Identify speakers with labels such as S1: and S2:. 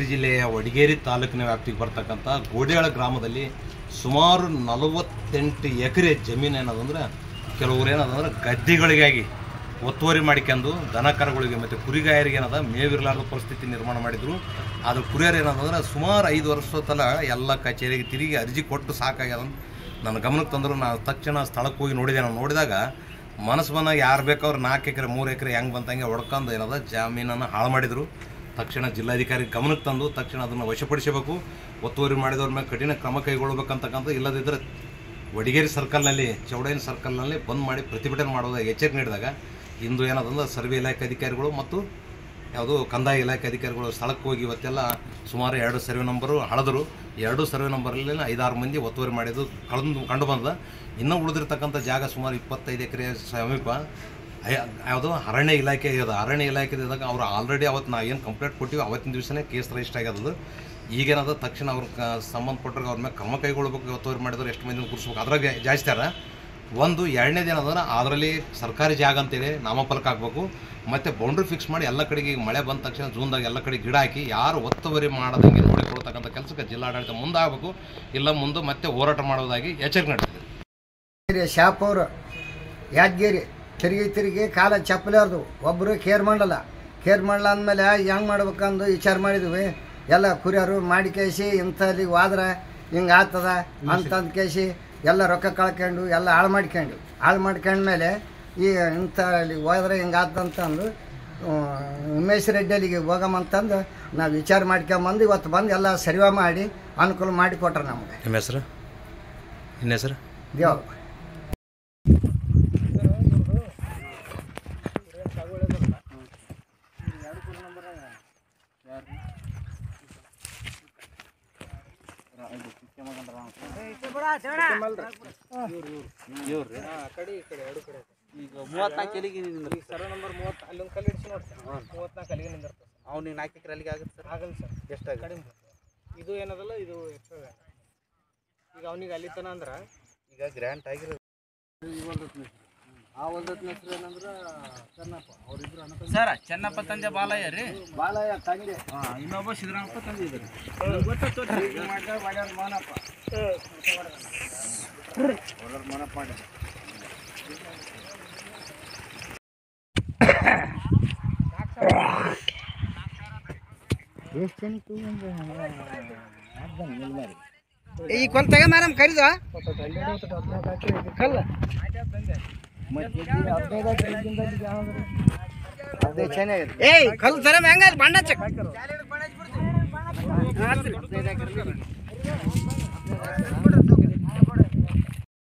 S1: ಜಿಲ್ಲೆಯ ವಡಗೇರಿ ತಾಲೂಕಿನ ವ್ಯಾಪ್ತಿಗೆ ಬರ್ತಕ್ಕಂಥ ಗೋಡಿಯಾಳ ಗ್ರಾಮದಲ್ಲಿ ಸುಮಾರು 48 ಎಕರೆ ಜಮೀನು ಏನದಂದ್ರೆ ಕೆಲವರು ಏನದಂದ್ರೆ ಗದ್ದೆಗಳಿಗಾಗಿ ಒತ್ತುವರಿ ಮಾಡಿಕೊಂಡು ದನ ಕರುಗಳಿಗೆ ಮತ್ತು ಕುರಿಗಾಯರಿಗೆ ಏನದ ಮೇವಿರಲಾರದ ಪರಿಸ್ಥಿತಿ ನಿರ್ಮಾಣ ಮಾಡಿದ್ರು. ಆದ್ರೆ ಕುರಿಯರು ಏನದಂದ್ರೆ ಸುಮಾರು 5 ವರ್ಷದ ತಲ ಎಲ್ಲ ಕಚೇರಿಗೆ ತಿರುಗಿ ಅರ್ಜಿ ಕೊಟ್ಟು ಸಾಕಾಗ್ಯದ ನನ್ನ ಗಮನಕ್ಕೆ ತಂದರು. ನಾನು ತಕ್ಷಣ ಸ್ಥಳಕ್ಕೆ ಹೋಗಿ ನೋಡಿದೆ. ನಾನು ನೋಡಿದಾಗ ಮನಸ್ಸು ಬಂದಾಗ ಯಾರು ಬೇಕವ್ರು 4 ಎಕರೆ 3 ಎಕರೆ ಹೆಂಗೆ ಬಂತಂಗೆ ಹೊಡ್ಕೊಂಡು ಏನದ ಜಮೀನನ್ನು ಹಾಳು ಮಾಡಿದರು. ತಕ್ಷಣ ಜಿಲ್ಲಾಧಿಕಾರಿ ಗಮನಕ್ಕೆ ತಂದು ತಕ್ಷಣ ಅದನ್ನು ವಶಪಡಿಸಬೇಕು, ಒತ್ತುವರಿ ಮಾಡಿದವ್ರ ಮೇಲೆ ಕಠಿಣ ಕ್ರಮ ಕೈಗೊಳ್ಳಬೇಕಂತಕ್ಕಂಥ, ಇಲ್ಲದಿದ್ದರೆ ವಡಗೇರಿ ಸರ್ಕಲ್ನಲ್ಲಿ ಚೌಡೇನ ಸರ್ಕಲ್ನಲ್ಲಿ ಬಂದ್ ಮಾಡಿ ಪ್ರತಿಭಟನೆ ಮಾಡೋದಾಗಿ ಎಚ್ಚರಿಕೆ ನೀಡಿದಾಗ ಇಂದು ಏನದಂದ್ರೆ ಸರ್ವೆ ಇಲಾಖೆ ಅಧಿಕಾರಿಗಳು ಮತ್ತು ಯಾವುದು ಕಂದಾಯ ಇಲಾಖೆ ಅಧಿಕಾರಿಗಳು ಸ್ಥಳಕ್ಕೆ ಹೋಗಿ ಇವತ್ತೆಲ್ಲ ಸುಮಾರು 2 ಸರ್ವೆ ನಂಬರು ಹಳದರು. 2 ಸರ್ವೆ ನಂಬರಲ್ಲಿ 5-6 ಮಂದಿ ಒತ್ತುವರಿ ಮಾಡಿದ್ದು ಕಂಡು ಬಂದ. ಇನ್ನೂ ಉಳಿದಿರ್ತಕ್ಕಂಥ ಜಾಗ ಸುಮಾರು 25 ಎಕರೆ ಸಮೀಪ ಯಾವುದು ಅರಣ್ಯ ಇಲಾಖೆ ಇದೆ. ಅರಣ್ಯ ಇಲಾಖೆದಾಗ ಅವರು ಆಲ್ರೆಡಿ ಅವತ್ತು ನಾವು ಏನು ಕಂಪ್ಲೇಂಟ್ ಕೊಟ್ಟಿವಿ ಅವತ್ತಿನ ದಿವಸನೇ ಕೇಸ್ ರಿಜಿಸ್ಟರ್ ಆಗ್ಯದ. ಈಗೇನದ ತಕ್ಷಣ ಅವ್ರ ಸಂಬಂಧಪಟ್ಟರೆ ಅವ್ರ ಮೇಲೆ ಕ್ರಮ ಕೈಗೊಳ್ಬೇಕು. ಒತ್ತುವರಿ ಮಾಡಿದವ್ರು ಎಷ್ಟು ಮಂದಿನ ಕೂರಿಸ್ಬೇಕು ಅದ್ರಾಗ ಜಾಸ್ತಿಯಾರ. ಒಂದು ಎರಡನೇದು ಏನಂದ್ರೆ ಅದರಲ್ಲಿ ಸರ್ಕಾರಿ ಜಾಗ ಅಂತೇಳಿ ನಾಮಫಲಕ ಹಾಕಬೇಕು, ಮತ್ತು ಬೌಂಡ್ರಿ ಫಿಕ್ಸ್ ಮಾಡಿ ಎಲ್ಲ ಕಡೆಗೆ ಮಳೆ ಬಂದ ತಕ್ಷಣ ಜೂನ್ದಾಗ ಎಲ್ಲ ಕಡೆ ಗಿಡ ಹಾಕಿ ಯಾರು ಒತ್ತುವರಿ ಮಾಡೋದಂಗೆ ನೋಡಿಕೊಳ್ತಕ್ಕಂಥ ಕೆಲಸಕ್ಕೆ ಜಿಲ್ಲಾಡಳಿತ ಮುಂದಾಗಬೇಕು. ಇಲ್ಲ ಮುಂದೆ ಮತ್ತೆ ಹೋರಾಟ ಮಾಡೋದಾಗಿ ಎಚ್ಚರಿಕೆ ನೀಡ್ತಿದೆ.
S2: ಶಾಪೂರು ಯಾದಗಿರಿ ತಿರುಗಿ ಕಾಲ ಚಪ್ಪಲಿಯವ್ರದು ಒಬ್ಬರು ಕೇರ್ ಮಾಡಲ್ಲ ಅಂದಮೇಲೆ ಹೆಂಗೆ ಮಾಡ್ಬೇಕಂದು ವಿಚಾರ ಮಾಡಿದ್ವಿ. ಎಲ್ಲ ಕುರಿಯರು ಮಾಡಿ ಕೇಸಿ ಇಂಥಲ್ಲಿ ಹೋದ್ರೆ ಹಿಂಗೆ ಆಗ್ತದ ಅಂತಂದು ಕೇಸಿ ಎಲ್ಲ ರೊಕ್ಕ ಕಳ್ಕೊಂಡು ಎಲ್ಲ ಹಾಳು ಮಾಡ್ಕೊಂಡ್ಮೇಲೆ ಈ ಇಂಥಲ್ಲಿ ಹೋದ್ರೆ ಹಿಂಗೆ ಆಗ್ತಂತಂದು ಉಮೇಶ್ ರೆಡ್ಡಿ ಅಲ್ಲಿಗೆ ಹೋಗಮ್ಮಂತಂದು ನಾವು ವಿಚಾರ ಮಾಡ್ಕೊಂಬಂದು ಇವತ್ತು ಬಂದು ಎಲ್ಲ ಸರ್ವೆ ಮಾಡಿ ಅನುಕೂಲ ಮಾಡಿ ಕೊಟ್ರೆ ನಮಗೆ.
S1: ನಿಮ್ಮ ಹೆಸರು? ಇನ್ನ ಹೆಸರು
S2: ದೇವ.
S3: ಈಗ 34 ಎಲ್ಲಿಗೆ ಸರ್ವೆ ನಂಬರ್ 30 ಅಲ್ಲೊಂದು ಕಲ್ಲು ಇಡಿಸಿ ನೋಡಿ ಸರ್. 34 ಅಲ್ಲಿಗೆ ನಿಂದಿರ್ತದೆ. ಅವ್ನಿಗೆ 4 ಎಕರೆ ಅಲ್ಲಿಗೆ ಆಗುತ್ತೆ ಸರ್? ಆಗಲ್ಲ ಸರ್. ಎಷ್ಟು ಕಡಿಮೆ ಇದು ಏನದಲ್ಲ ಇದು ಎಷ್ಟು ಈಗ ಅವನಿಗೆ ಅಲ್ಲಿ ತನ ಅಂದ್ರೆ ಈಗ ಗ್ರ್ಯಾಂಟ್ ಆಗಿರೋದು ಆ ಹೊಲ್ದತ್ನ ಹೆಸರು ಏನಂದ್ರೆ ಚೆನ್ನಪ್ಪ. ಅವರಿಬ್ರು ಸರ್ ಚೆನ್ನಪ್ಪ ತಂದೆ ಬಾಲಯ್ಯ ರೀ.
S2: ಬಾಲಯ್ಯ ತಂದೆ.
S3: ಇನ್ನೊಬ್ಬ ಸಿದ್ದರಾಮಪ್ಪ ತಂದೆ ಇದ್ದಾರೆ.
S2: ಮಾನಪ್ಪ ಮಾನಪ್ಪ ಮಾಡಿ
S3: ಈ ಕೊಂತ ತಗ ಮೇಡಮ್ ಕರೀದ ಕಲ್ಲ ಏಯ್ ಕಲ್ಲು ತರ ಹೆಂಗ ಬಣ್ಣ ಚೆಕ್